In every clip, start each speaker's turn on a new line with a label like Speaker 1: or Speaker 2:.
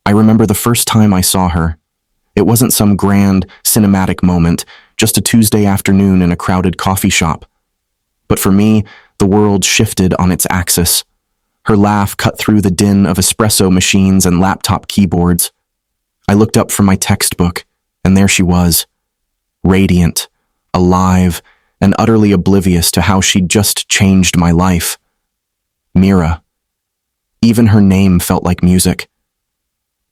Speaker 1: I remember the first time I saw her. It wasn't some grand, cinematic moment, just a Tuesday afternoon in a crowded coffee shop. But for me, the world shifted on its axis. Her laugh cut through the din of espresso machines and laptop keyboards. I looked up from my textbook, and there she was, radiant, alive, and utterly oblivious to how she'd just changed my life. Mira. Even her name felt like music.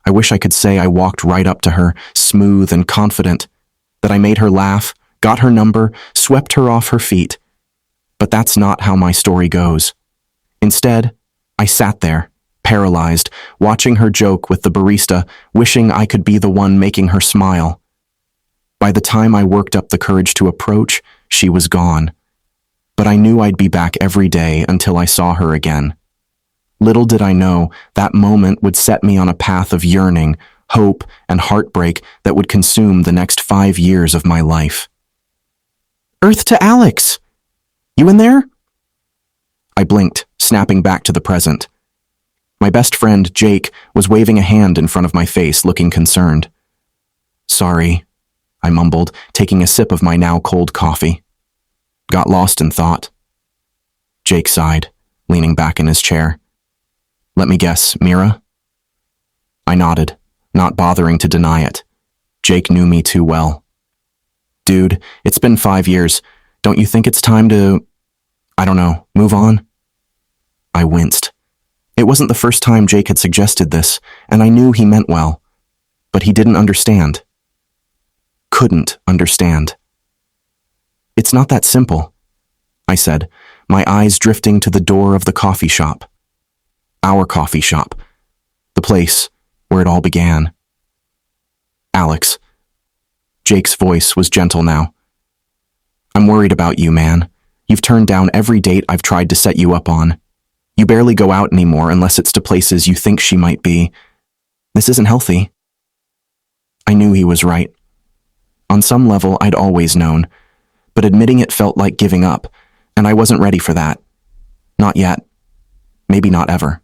Speaker 1: I wish I could say I walked right up to her, smooth and confident, that I made her laugh, got her number, swept her off her feet. But that's not how my story goes. Instead, I sat there, paralyzed, watching her joke with the barista, wishing I could be the one making her smile. By the time I worked up the courage to approach, she was gone. But I knew I'd be back every day until I saw her again. Little did I know that moment would set me on a path of yearning, hope, and heartbreak that would consume the next 5 years of my life. "Earth to Alex! You in there?" I blinked, snapping back to the present. My best friend, Jake, was waving a hand in front of my face, looking concerned. "Sorry," I mumbled, taking a sip of my now cold coffee. "Got lost in thought." Jake sighed, leaning back in his chair. "Let me guess, Mira?" I nodded, not bothering to deny it. Jake knew me too well. "Dude, it's been 5 years. Don't you think it's time to, I don't know, move on?" I winced. It wasn't the first time Jake had suggested this, and I knew he meant well. But he didn't understand. Couldn't understand. "It's not that simple," I said, my eyes drifting to the door of the coffee shop. Our coffee shop. The place where it all began. "Alex." Jake's voice was gentle now. "I'm worried about you, man. You've turned down every date I've tried to set you up on. You barely go out anymore unless it's to places you think she might be. This isn't healthy." I knew he was right. On some level, I'd always known, but admitting it felt like giving up, and I wasn't ready for that. Not yet. Maybe not ever.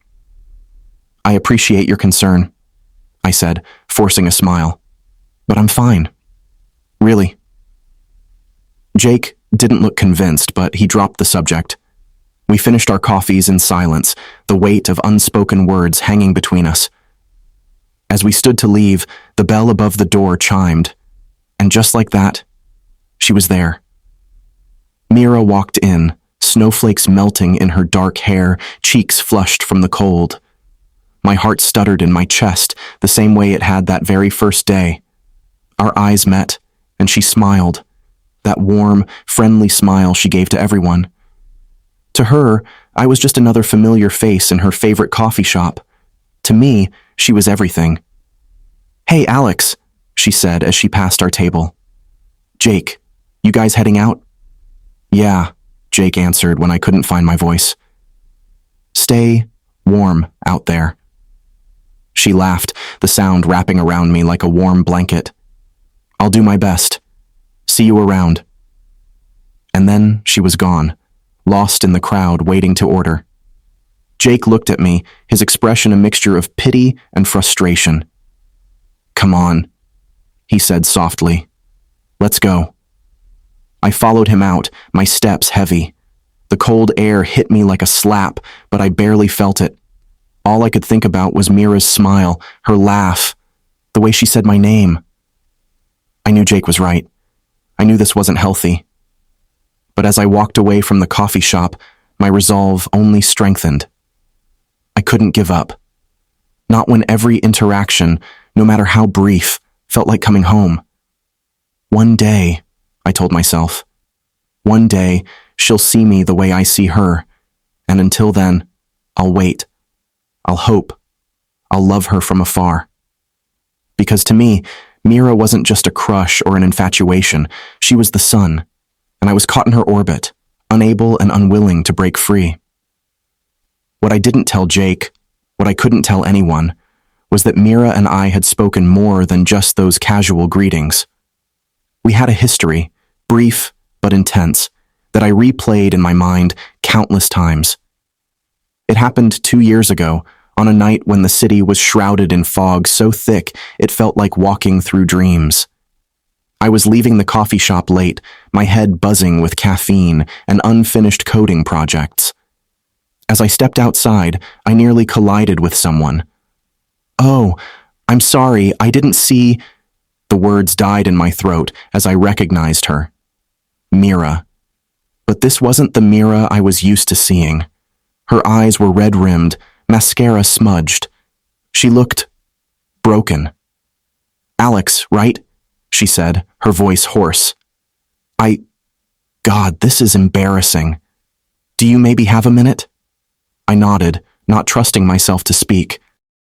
Speaker 1: "I appreciate your concern," I said, forcing a smile. "But I'm fine. Really." Jake didn't look convinced, but he dropped the subject. We finished our coffees in silence, the weight of unspoken words hanging between us. As we stood to leave, the bell above the door chimed, and just like that, she was there. Mira walked in, snowflakes melting in her dark hair, cheeks flushed from the cold. My heart stuttered in my chest, the same way it had that very first day. Our eyes met, and she smiled, that warm, friendly smile she gave to everyone. To her, I was just another familiar face in her favorite coffee shop. To me, she was everything. "Hey, Alex," she said as she passed our table. "Jake, you guys heading out?" "Yeah," Jake answered when I couldn't find my voice. "Stay warm out there." She laughed, the sound wrapping around me like a warm blanket. "I'll do my best. See you around." And then she was gone, lost in the crowd waiting to order. Jake looked at me, his expression a mixture of pity and frustration. "Come on," he said softly. "Let's go." I followed him out, my steps heavy. The cold air hit me like a slap, but I barely felt it. All I could think about was Mira's smile, her laugh, the way she said my name. I knew Jake was right. I knew this wasn't healthy. But as I walked away from the coffee shop, my resolve only strengthened. I couldn't give up. Not when every interaction, no matter how brief, felt like coming home. One day, I told myself, one day she'll see me the way I see her, and until then, I'll wait. I'll hope. I'll love her from afar. Because to me, Mira wasn't just a crush or an infatuation. She was the sun, and I was caught in her orbit, unable and unwilling to break free. What I didn't tell Jake, what I couldn't tell anyone, was that Mira and I had spoken more than just those casual greetings. We had a history, brief but intense, that I replayed in my mind countless times. It happened 2 years ago, on a night when the city was shrouded in fog so thick it felt like walking through dreams. I was leaving the coffee shop late, my head buzzing with caffeine and unfinished coding projects. As I stepped outside, I nearly collided with someone. "Oh, I'm sorry, I didn't see—" The words died in my throat as I recognized her. Mira. But this wasn't the Mira I was used to seeing. Her eyes were red-rimmed, mascara smudged. She looked broken. "Alex, right?" she said, her voice hoarse. God, this is embarrassing. Do you maybe have a minute?" I nodded, not trusting myself to speak.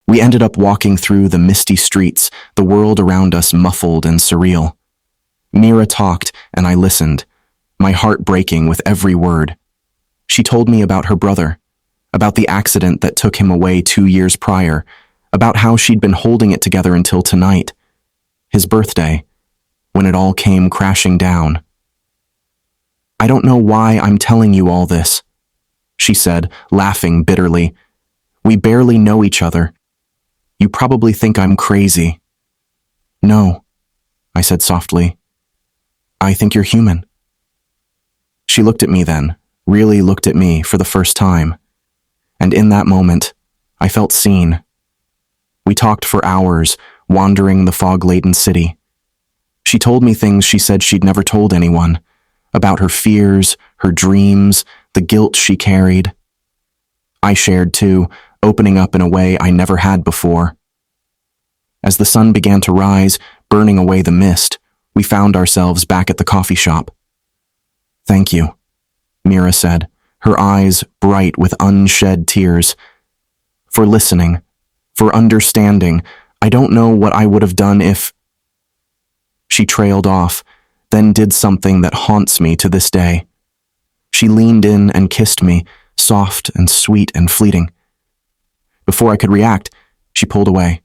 Speaker 1: We ended up walking through the misty streets, the world around us muffled and surreal. Mira talked, and I listened, my heart breaking with every word. She told me about her brother, about the accident that took him away 2 years prior, about how she'd been holding it together until tonight, his birthday, when it all came crashing down. "I don't know why I'm telling you all this," she said, laughing bitterly. "We barely know each other. You probably think I'm crazy." "No," I said softly. "I think you're human." She looked at me then, really looked at me for the first time. And in that moment, I felt seen. We talked for hours, wandering the fog-laden city. She told me things she said she'd never told anyone, about her fears, her dreams, the guilt she carried. I shared too, opening up in a way I never had before. As the sun began to rise, burning away the mist, we found ourselves back at the coffee shop. "Thank you," Mira said, her eyes bright with unshed tears. "For listening, for understanding. I don't know what I would have done if—" She trailed off, then did something that haunts me to this day. She leaned in and kissed me, soft and sweet and fleeting. Before I could react, she pulled away.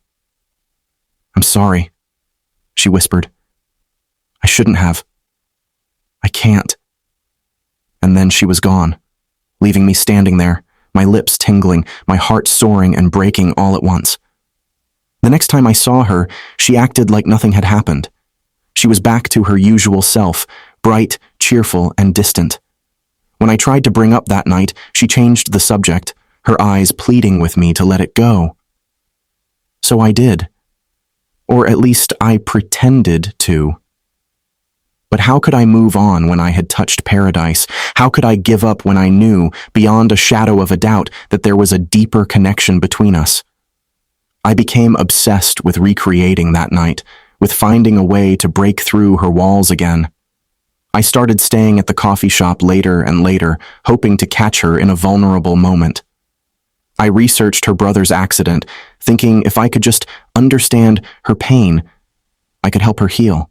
Speaker 1: "I'm sorry," she whispered. "I shouldn't have. I can't." And then she was gone, leaving me standing there, my lips tingling, my heart soaring and breaking all at once. The next time I saw her, she acted like nothing had happened. She was back to her usual self, bright, cheerful, and distant. When I tried to bring up that night, she changed the subject, her eyes pleading with me to let it go. So I did. Or at least I pretended to. But how could I move on when I had touched paradise? How could I give up when I knew, beyond a shadow of a doubt, that there was a deeper connection between us? I became obsessed with recreating that night, with finding a way to break through her walls again. I started staying at the coffee shop later and later, hoping to catch her in a vulnerable moment. I researched her brother's accident, thinking if I could just understand her pain, I could help her heal.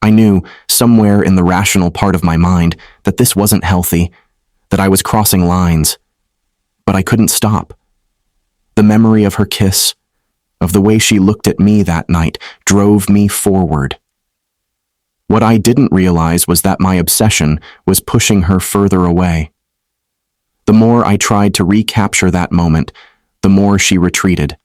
Speaker 1: I knew, somewhere in the rational part of my mind, that this wasn't healthy, that I was crossing lines. But I couldn't stop. The memory of her kiss, of the way she looked at me that night, drove me forward. What I didn't realize was that my obsession was pushing her further away. The more I tried to recapture that moment, the more she retreated.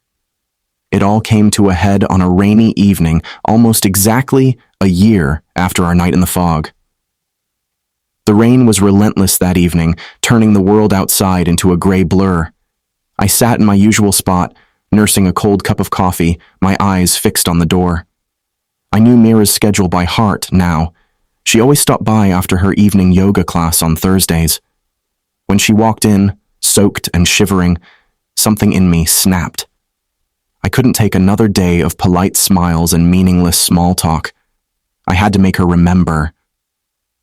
Speaker 1: It all came to a head on a rainy evening, almost exactly a year after our night in the fog. The rain was relentless that evening, turning the world outside into a gray blur. I sat in my usual spot, nursing a cold cup of coffee, my eyes fixed on the door. I knew Mira's schedule by heart now. She always stopped by after her evening yoga class on Thursdays. When she walked in, soaked and shivering, something in me snapped. I couldn't take another day of polite smiles and meaningless small talk. I had to make her remember.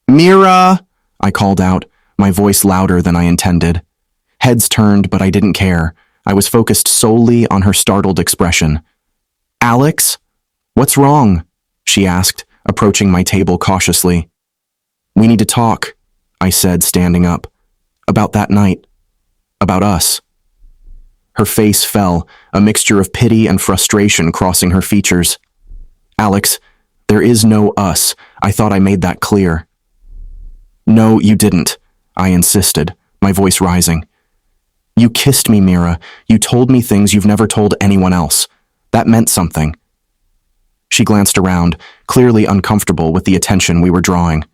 Speaker 1: "Mira!" I called out, my voice louder than I intended. Heads turned, but I didn't care. I was focused solely on her startled expression. "Alex? What's wrong?" she asked, approaching my table cautiously. "We need to talk," I said, standing up. "About that night. About us." Her face fell, a mixture of pity and frustration crossing her features. "Alex, there is no us. I thought I made that clear." "No, you didn't," I insisted, my voice rising. You kissed me, Mira. You told me things you've never told anyone else. That meant something. She glanced around, clearly uncomfortable with the attention we were drawing.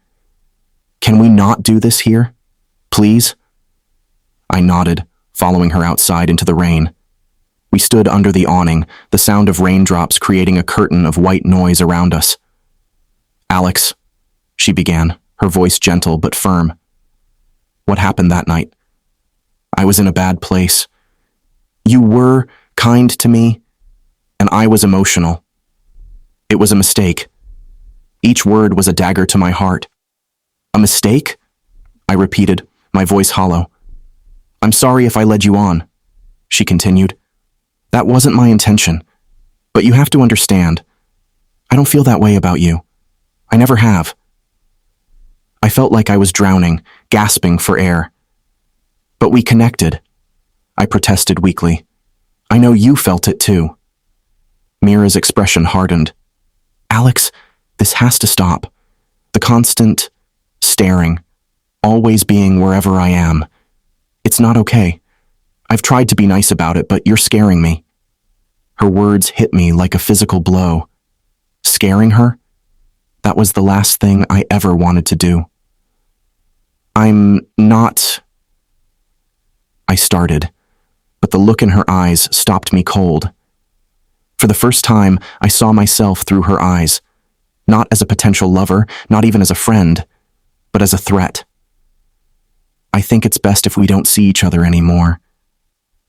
Speaker 1: Can we not do this here? Please? I nodded, following her outside into the rain. We stood under the awning, the sound of raindrops creating a curtain of white noise around us. Alex, she began, her voice gentle but firm. What happened that night? I was in a bad place. You were kind to me, and I was emotional. It was a mistake. Each word was a dagger to my heart. A mistake? I repeated, my voice hollow. I'm sorry if I led you on, she continued. That wasn't my intention, but you have to understand. I don't feel that way about you. I never have. I felt like I was drowning, gasping for air. But we connected, I protested weakly. I know you felt it too. Mira's expression hardened. Alex, this has to stop. The constant staring, always being wherever I am. It's not okay. I've tried to be nice about it, but you're scaring me. Her words hit me like a physical blow. Scaring her? That was the last thing I ever wanted to do. I'm not... I started, but the look in her eyes stopped me cold. For the first time, I saw myself through her eyes, not as a potential lover, not even as a friend, but as a threat. I think it's best if we don't see each other anymore,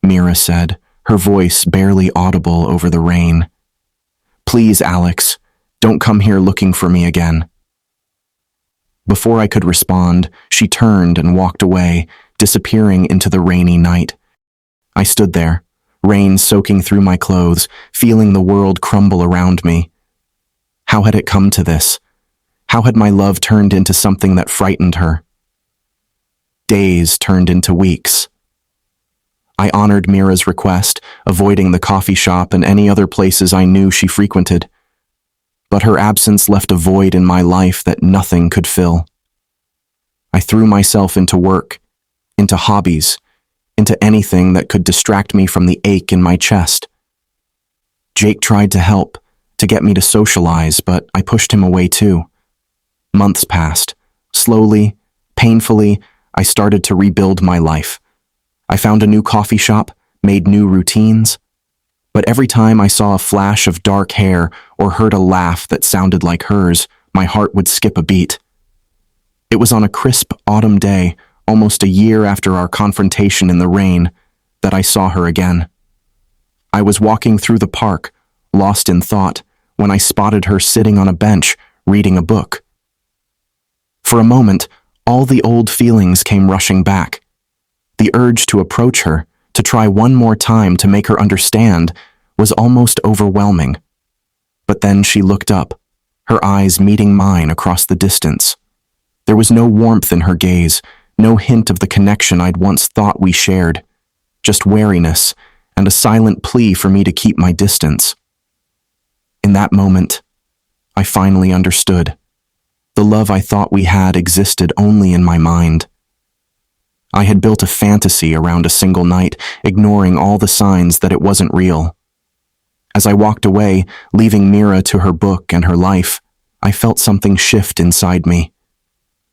Speaker 1: Mira said, her voice barely audible over the rain. Please, Alex, don't come here looking for me again. Before I could respond, she turned and walked away, disappearing into the rainy night. I stood there, rain soaking through my clothes, feeling the world crumble around me. How had it come to this? How had my love turned into something that frightened her? Days turned into weeks. I honored Mira's request, avoiding the coffee shop and any other places I knew she frequented. But her absence left a void in my life that nothing could fill. I threw myself into work, into hobbies, into anything that could distract me from the ache in my chest. Jake tried to help, to get me to socialize, but I pushed him away too. Months passed. Slowly, painfully, I started to rebuild my life. I found a new coffee shop, made new routines. But every time I saw a flash of dark hair or heard a laugh that sounded like hers, my heart would skip a beat. It was on a crisp autumn day, almost a year after our confrontation in the rain, that I saw her again. I was walking through the park, lost in thought, when I spotted her sitting on a bench, reading a book. For a moment, all the old feelings came rushing back. The urge to approach her, to try one more time to make her understand, was almost overwhelming. But then she looked up, her eyes meeting mine across the distance. There was no warmth in her gaze, no hint of the connection I'd once thought we shared, just wariness and a silent plea for me to keep my distance. In that moment, I finally understood. The love I thought we had existed only in my mind. I had built a fantasy around a single night, ignoring all the signs that it wasn't real. As I walked away, leaving Mira to her book and her life, I felt something shift inside me.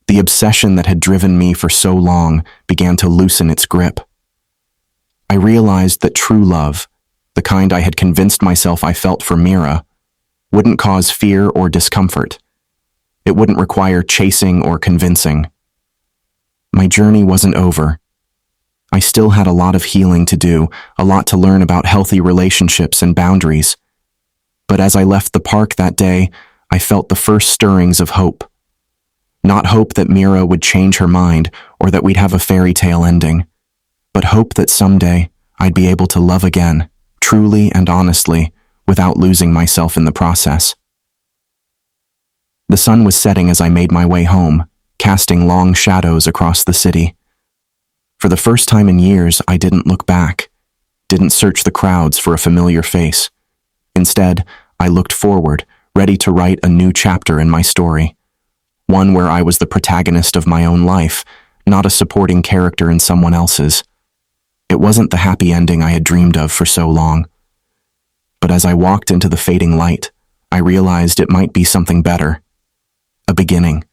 Speaker 1: The obsession that had driven me for so long began to loosen its grip. I realized that true love, the kind I had convinced myself I felt for Mira, wouldn't cause fear or discomfort. It wouldn't require chasing or convincing. My journey wasn't over. I still had a lot of healing to do, a lot to learn about healthy relationships and boundaries. But as I left the park that day, I felt the first stirrings of hope. Not hope that Mira would change her mind or that we'd have a fairy tale ending, but hope that someday I'd be able to love again, truly and honestly, without losing myself in the process. The sun was setting as I made my way home, casting long shadows across the city. For the first time in years, I didn't look back, didn't search the crowds for a familiar face. Instead, I looked forward, ready to write a new chapter in my story. One where I was the protagonist of my own life, not a supporting character in someone else's. It wasn't the happy ending I had dreamed of for so long. But as I walked into the fading light, I realized it might be something better. A beginning.